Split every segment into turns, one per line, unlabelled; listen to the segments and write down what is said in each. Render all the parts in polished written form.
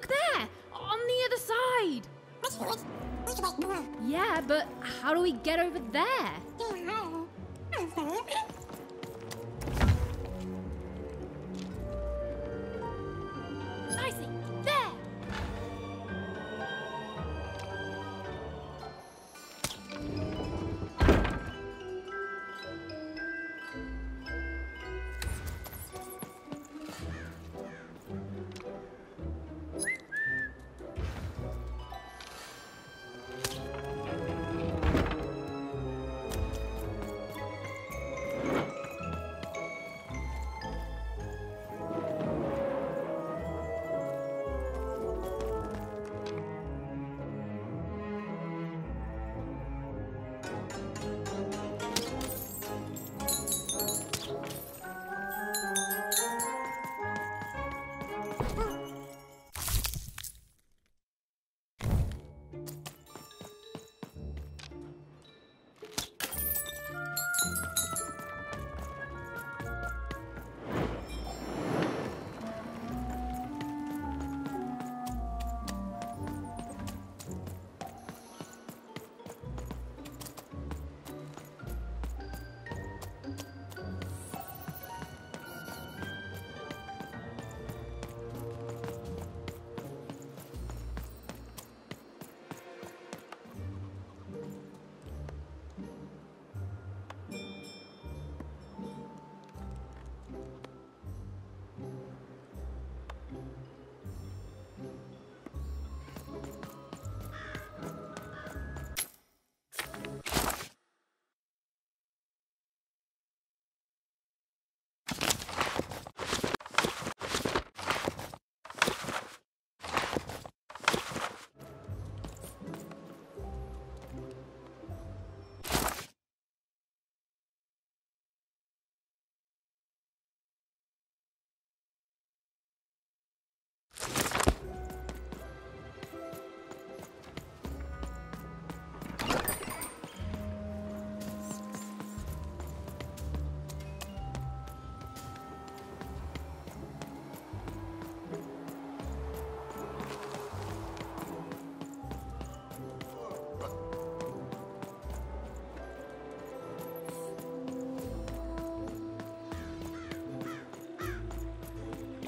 Look there! On the other side! Yeah, but how do we get over there? Nicely! There!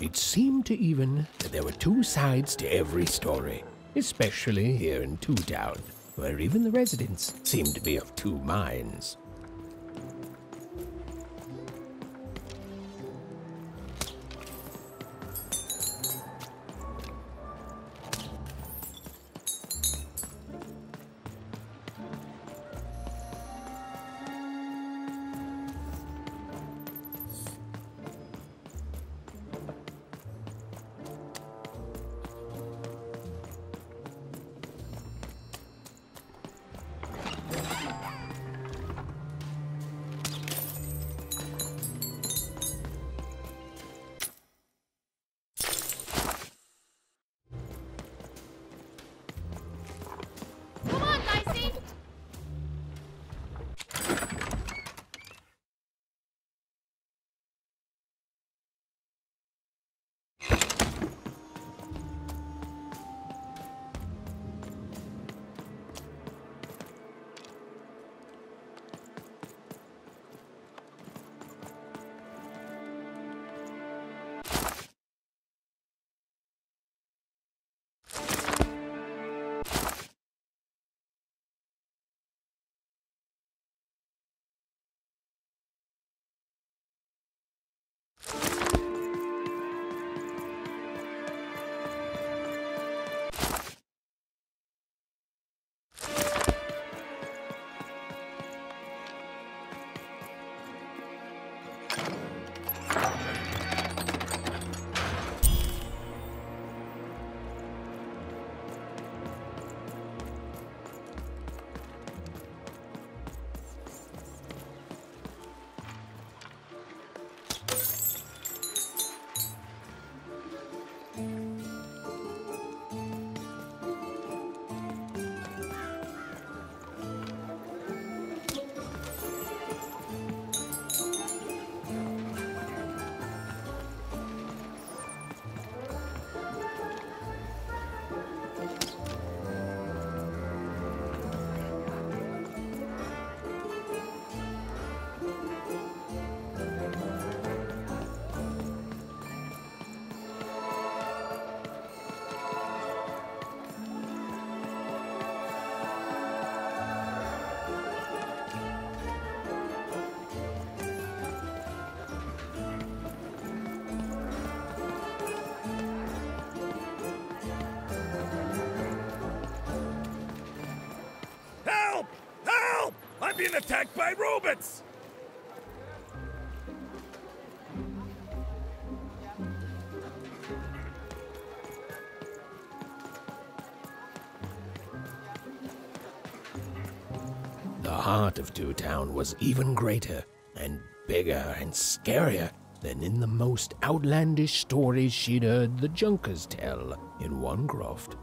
It seemed to even that there were two sides to every story, especially here in Two Town, where even the residents seemed to be of two minds.
been attacked by robots!
The heart of Two Town was even greater and bigger and scarier than in the most outlandish stories she'd heard the Junkers tell in Wanecroft.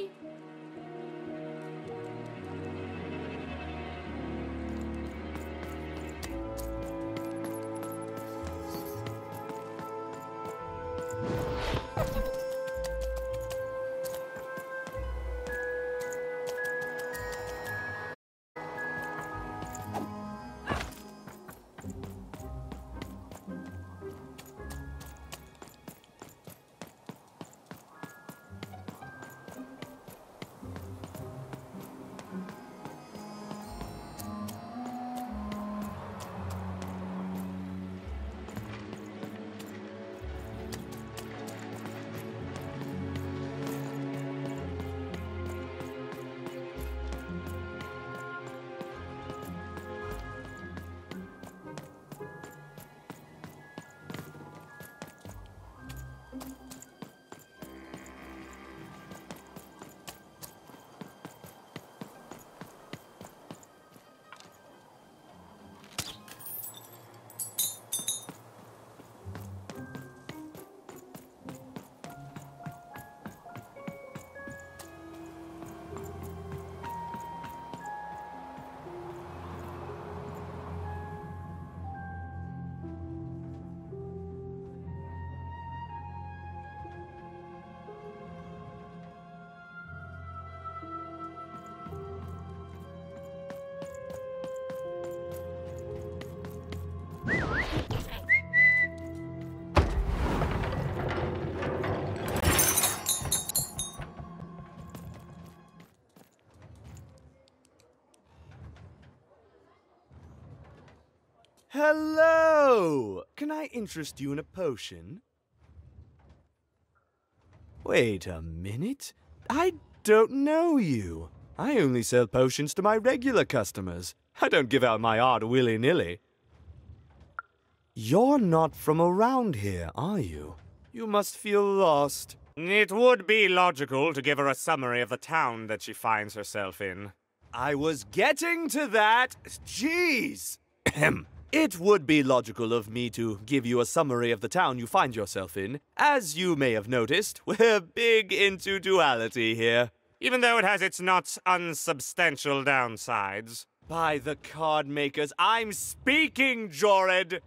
Bye.
Hello! Can I interest you in a potion? Wait a minute. I don't know you. I only sell potions to my regular customers. I don't give out my art willy-nilly. You're not from around here, are you? You must feel lost.
It would be logical to give her a summary of the town that she finds herself in.
I was getting to that. Jeez! It would be logical of me to give you a summary of the town you find yourself in. As you may have noticed, we're big into duality here.
Even though it has its not unsubstantial downsides.
By the card makers, I'm speaking, Jorid!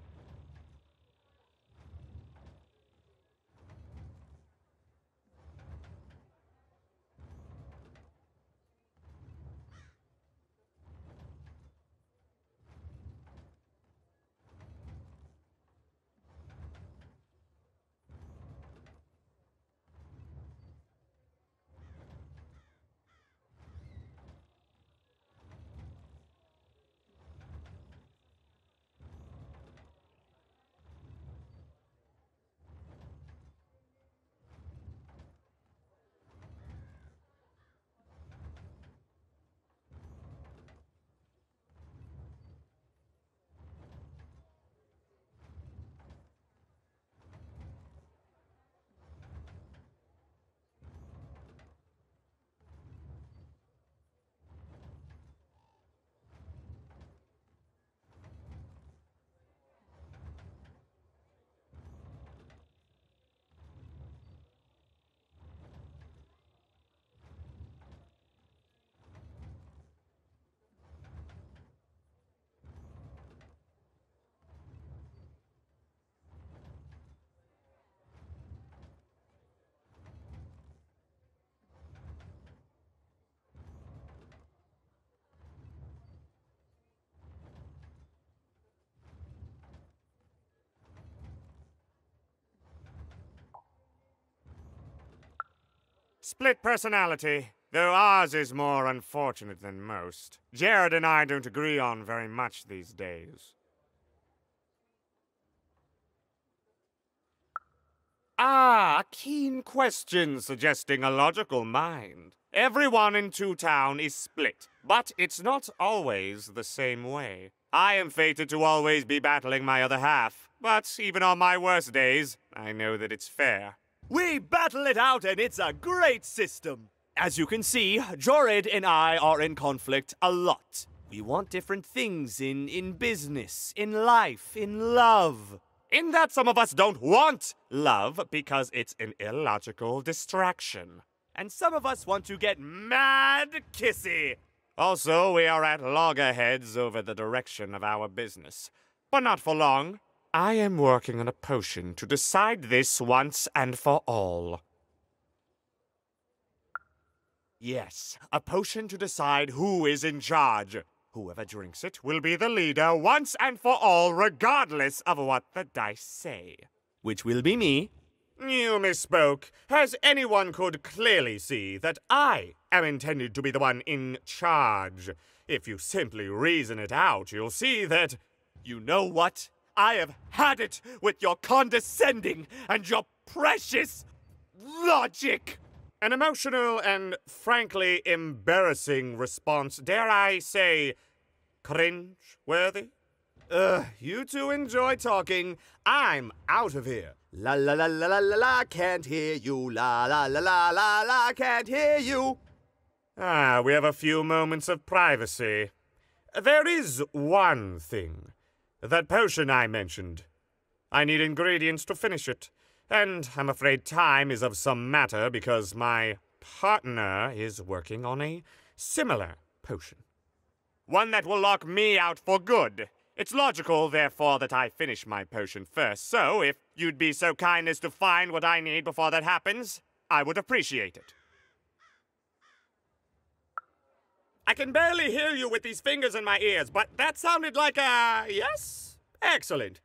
Split personality, though ours is more unfortunate than most. Jared and I don't agree on very much these days. Ah, a keen question suggesting a logical mind. Everyone in Two Town is split, but it's not always the same way. I am fated to always be battling my other half, but even on my worst days, I know that it's fair.
We battle it out and it's a great system. As you can see, Jorid and I are in conflict a lot. We want different things in business, in life, in love.
In that some of us don't want love because it's an illogical distraction.
and some of us want to get mad kissy.
Also, we are at loggerheads over the direction of our business. But not for long. I am working on a potion to decide this once and for all. Yes, a potion to decide who is in charge. Whoever drinks it will be the leader once and for all, regardless of what the dice say.
Which will be me.
You misspoke, as anyone could clearly see that I am intended to be the one in charge. If you simply reason it out, you'll see that...
You know what? I have had it with your condescending and your precious logic.
An emotional and frankly embarrassing response, dare I say, cringe-worthy?
You two enjoy talking. I'm out of here. La la la la la la la, can't hear you. La la la la la la, can't hear you.
We have a few moments of privacy. There is one thing. That potion I mentioned. I need ingredients to finish it. And I'm afraid time is of some matter because my partner is working on a similar potion. One that will lock me out for good. It's logical, therefore, that I finish my potion first. So, if you'd be so kind as to find what I need before that happens, I would appreciate it. I can barely hear you with these fingers in my ears, but that sounded like a yes? Excellent.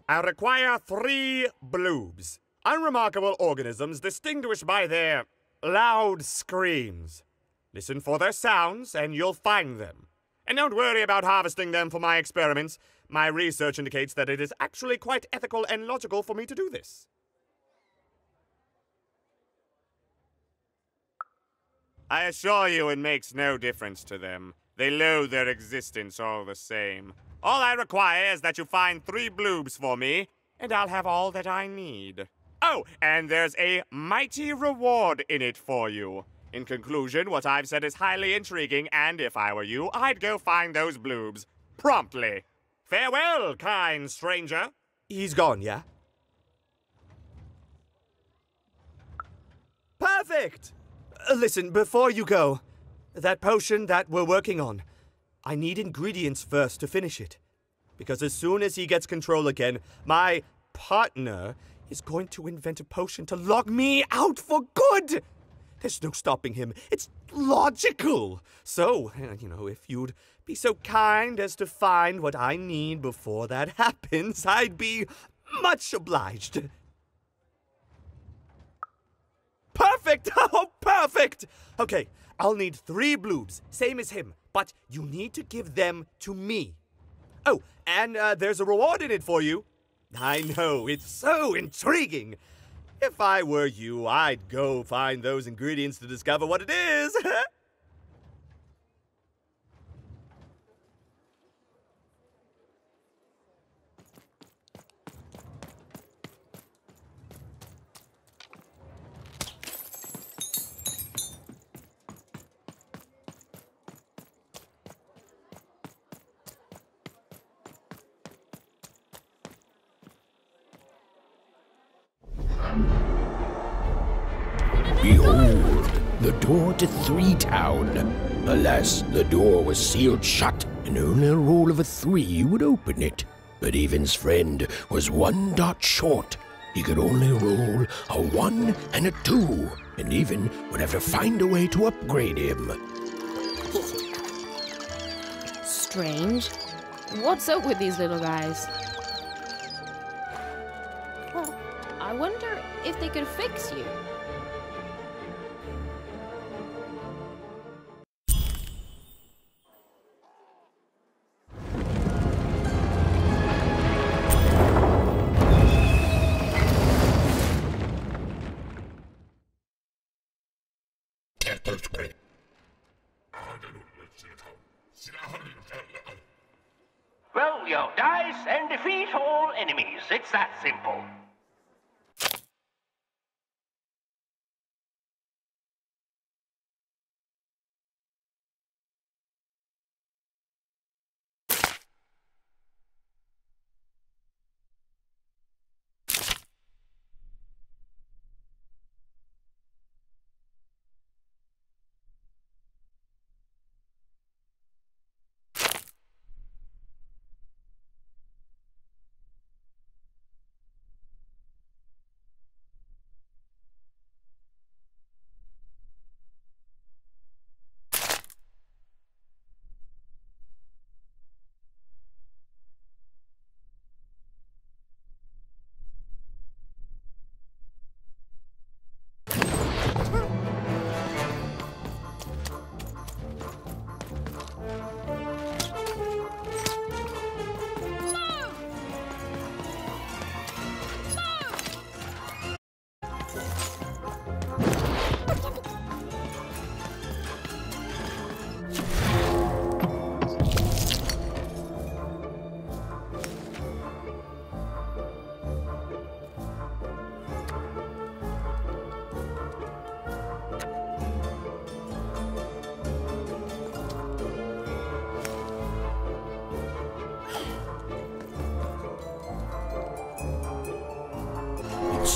I require 3 bloobs. Unremarkable organisms distinguished by their loud screams. Listen for their sounds, and you'll find them. And don't worry about harvesting them for my experiments. My research indicates that it is actually quite ethical and logical for me to do this. I assure you it makes no difference to them. They loathe their existence all the same. All I require is that you find 3 bloobs for me, and I'll have all that I need. Oh, and there's a mighty reward in it for you. In conclusion, what I've said is highly intriguing, and if I were you, I'd go find those bloobs. Promptly. Farewell, kind stranger.
He's gone, yeah? Perfect! Listen, before you go, that potion that we're working on, I need ingredients first to finish it. Because as soon as he gets control again, my partner is going to invent a potion to lock me out for good! There's no stopping him. It's logical. So, if you'd be so kind as to find what I need before that happens, I'd be much obliged. Perfect! Oh, perfect! Okay, I'll need 3 bloobs, same as him, but you need to give them to me. Oh, and there's a reward in it for you. I know, it's so intriguing. If I were you, I'd go find those ingredients to discover what it is.
Behold, the door to Three Town. Alas, the door was sealed shut, and only a roll of a 3 would open it. But Even's friend was 1 dot short. He could only roll a 1 and a 2, and Even would have to find a way to upgrade him.
Strange. What's up with these little guys? Well, I wonder if they could fix you.
Roll your dice and defeat all enemies. It's that simple.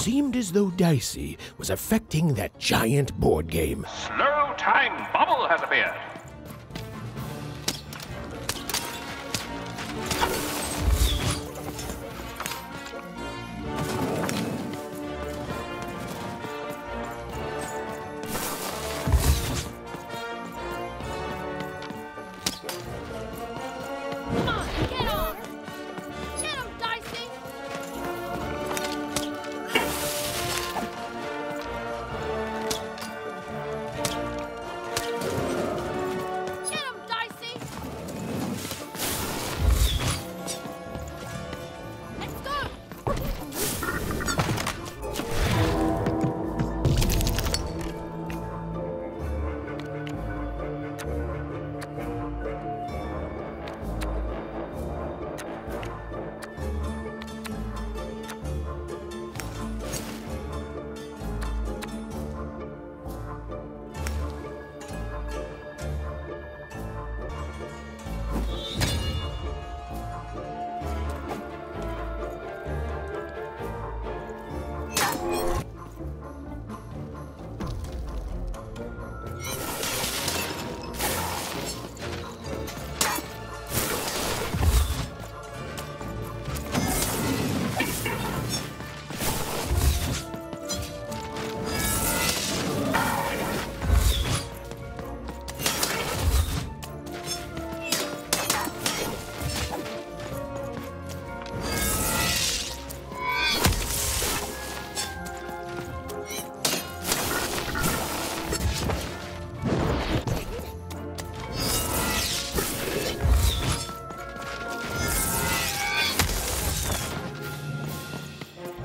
seemed as though Dicey was affecting that giant board game.
Slow time bubble has appeared.
Come on, get on! Get him, Dicey! Get him, Dicey! Let's go!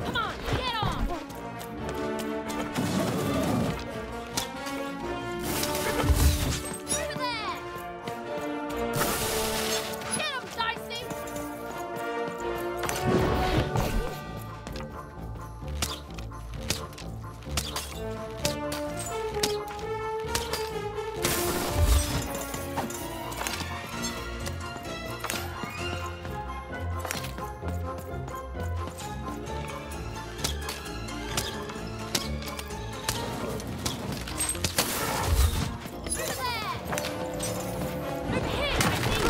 Come on, get on! Over there! Get him, Dicey! Over there! Over here, Dicey!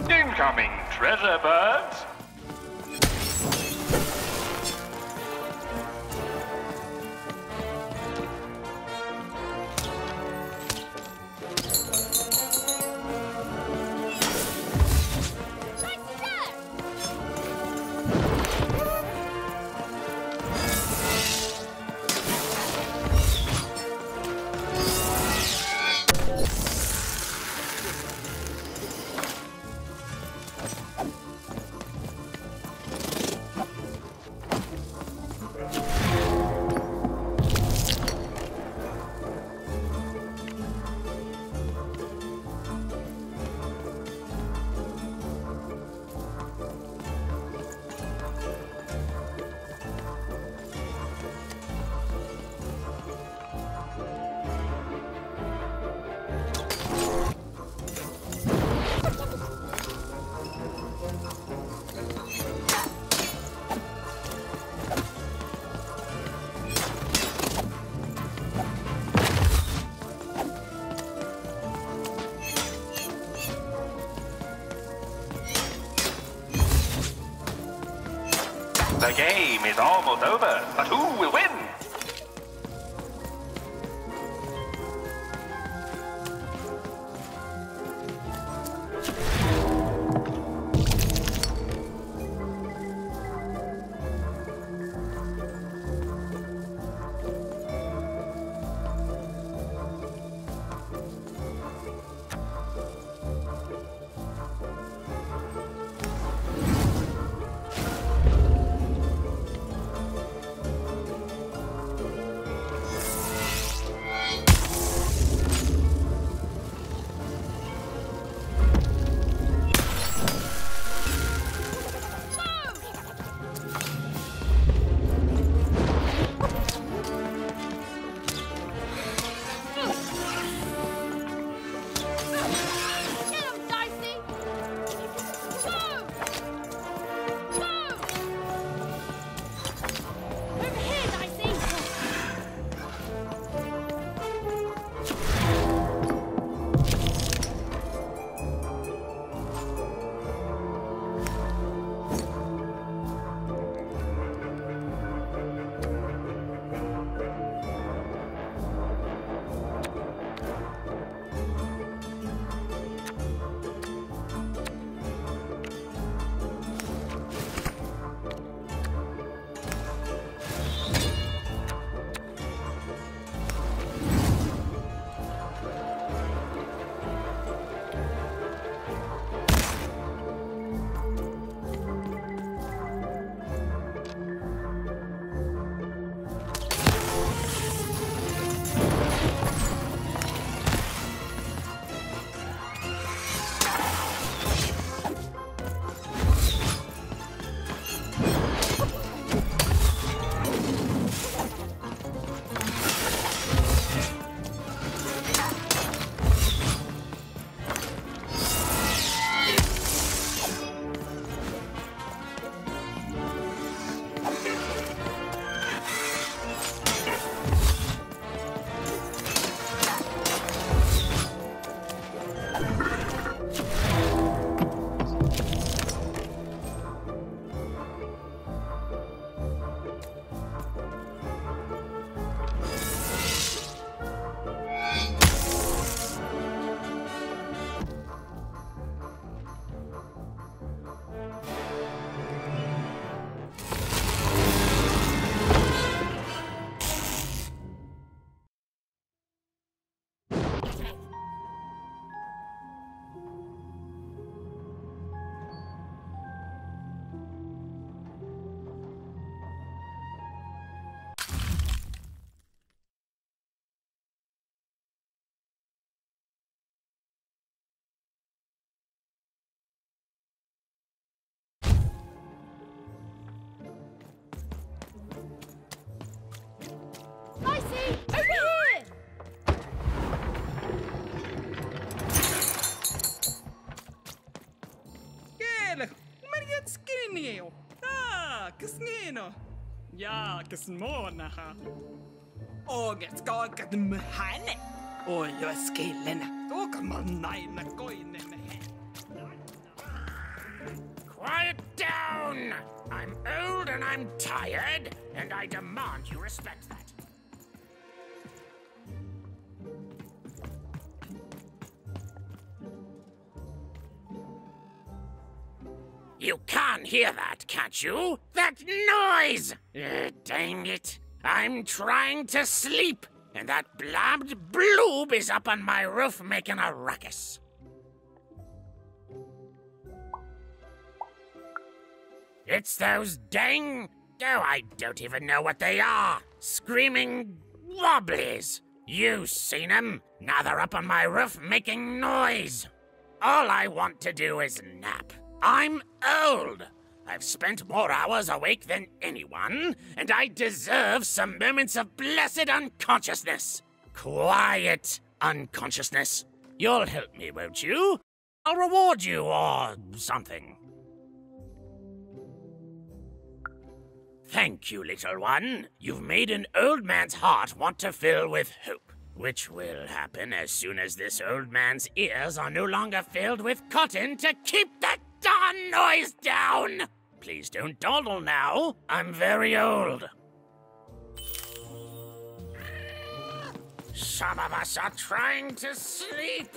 Incoming treasure birds.
Dicey there!
The game is almost over, but who will win?
Mariet skinio. Kasnino. Ja, kasmonaha. Oget skakat mhane. Oj, jag skillen. Då kan man najna koinen.
Quiet down! I'm old and I'm tired, and I demand you respect that. You can hear that, can't you? That noise! Dang it. I'm trying to sleep, and that blabbed bloob is up on my roof making a ruckus. It's those dang... Oh, I don't even know what they are. Screaming wobblies. You've seen them. Now they're up on my roof making noise. All I want to do is nap. I'm old. I've spent more hours awake than anyone, and I deserve some moments of blessed unconsciousness. Quiet unconsciousness. You'll help me, won't you? I'll reward you or something. Thank you, little one. You've made an old man's heart want to fill with hope, which will happen as soon as this old man's ears are no longer filled with cotton to keep that darn noise down. Please don't dawdle now. I'm very old. Some of us are trying to sleep.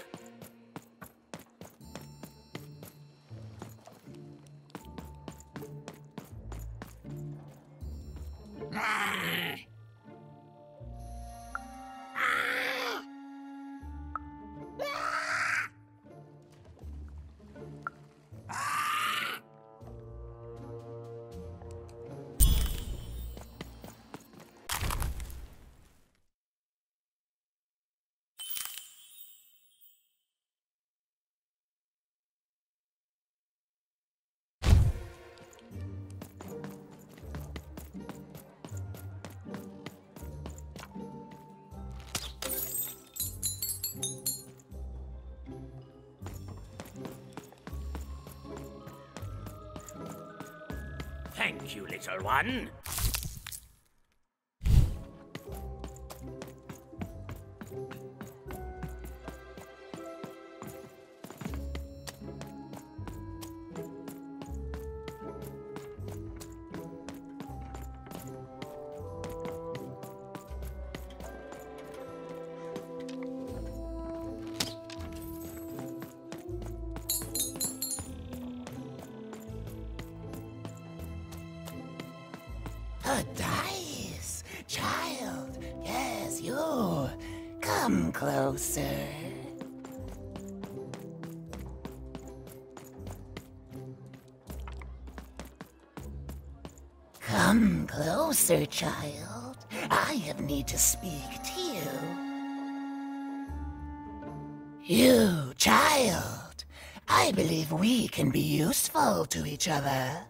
Thank you, little one.
A dice, child. Yes, you. Come closer. Come closer, child. I have need to speak to you. You, child. I believe we can be useful to each other.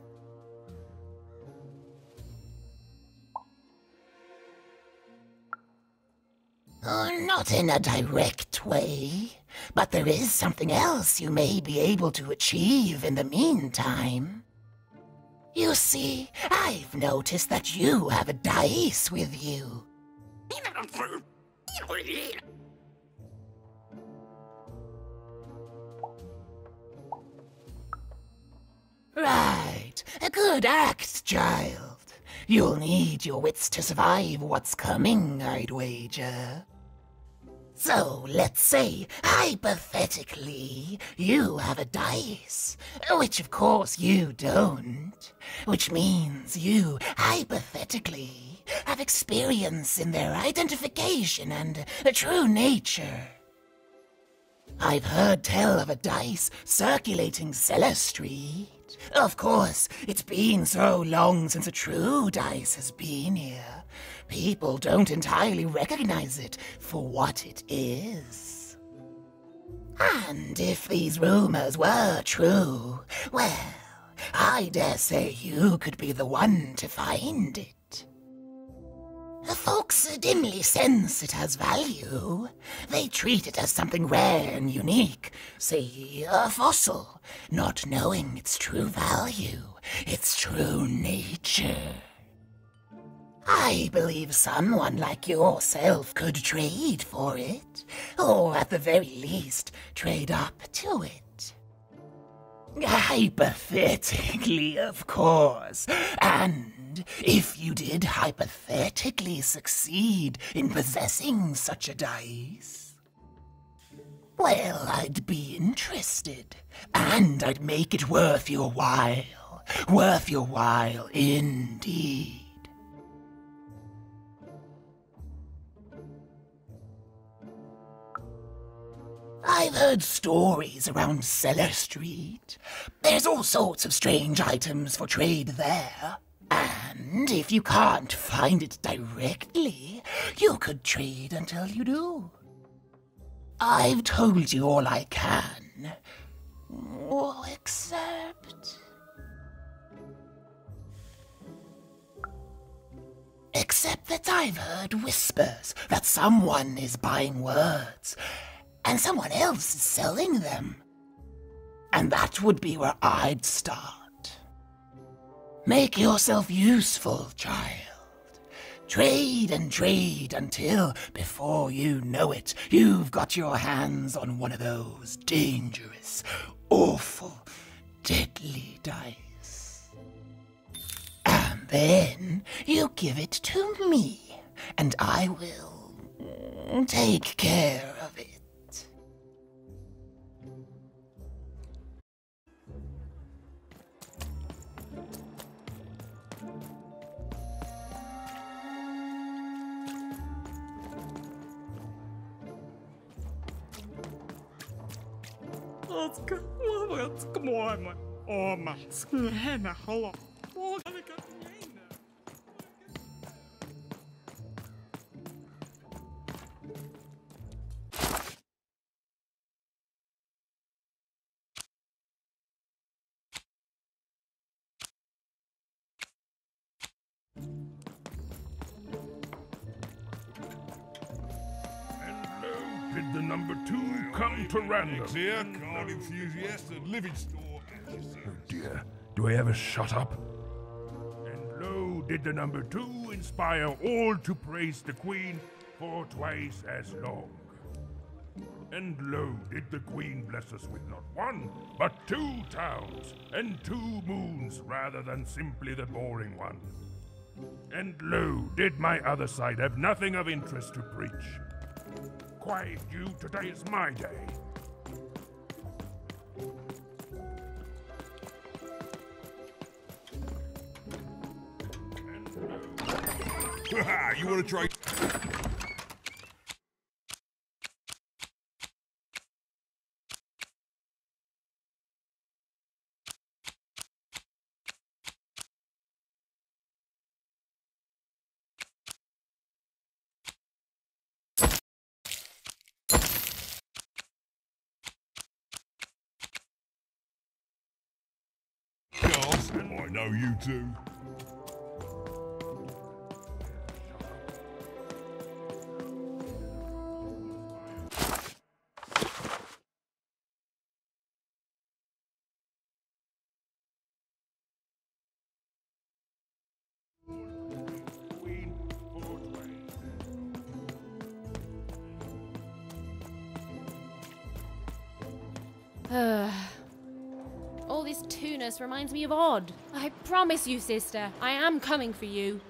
Not in a direct way, but there is something else you may be able to achieve in the meantime. You see, I've noticed that you have a dice with you. Right, a good act, child. You'll need your wits to survive what's coming, I'd wager. So, let's say, hypothetically, you have a dice, which of course you don't, which means you, hypothetically, have experience in their identification and true nature. I've heard tell of a dice circulating Cellar Street. Of course, it's been so long since a true dice has been here. People don't entirely recognize it for what it is. And if these rumors were true, well, I dare say you could be the one to find it. The folks dimly sense it has value. They treat it as something rare and unique, say a fossil, not knowing its true value, its true nature. I believe someone like yourself could trade for it, or at the very least, trade up to it. Hypothetically, of course, and if you did hypothetically succeed in possessing such a dice, well, I'd be interested, and I'd make it worth your while indeed. I've heard stories around Cellar Street. There's all sorts of strange items for trade there. And if you can't find it directly, you could trade until you do. I've told you all I can. Except that I've heard whispers that someone is buying words, and someone else is selling them. And that would be where I'd start. Make yourself useful, child. Trade and trade until, before you know it, you've got your hands on one of those dangerous, awful, deadly dice. And then you give it to me, and I will take care of it.
Did the number 2 come to random?
Here, card enthusiast at Livingstone.
Oh dear, do I ever shut up? And lo, did the number 2 inspire all to praise the Queen for twice as long? And lo, did the Queen bless us with not 1, but 2 towns, and 2 moons rather than simply the boring one? And lo, did my other side have nothing of interest to preach? Quiet you, today is my day.
You want to try? Charles, I know you two.
All this tunus reminds me of Odd. I promise you, sister, I am coming for you.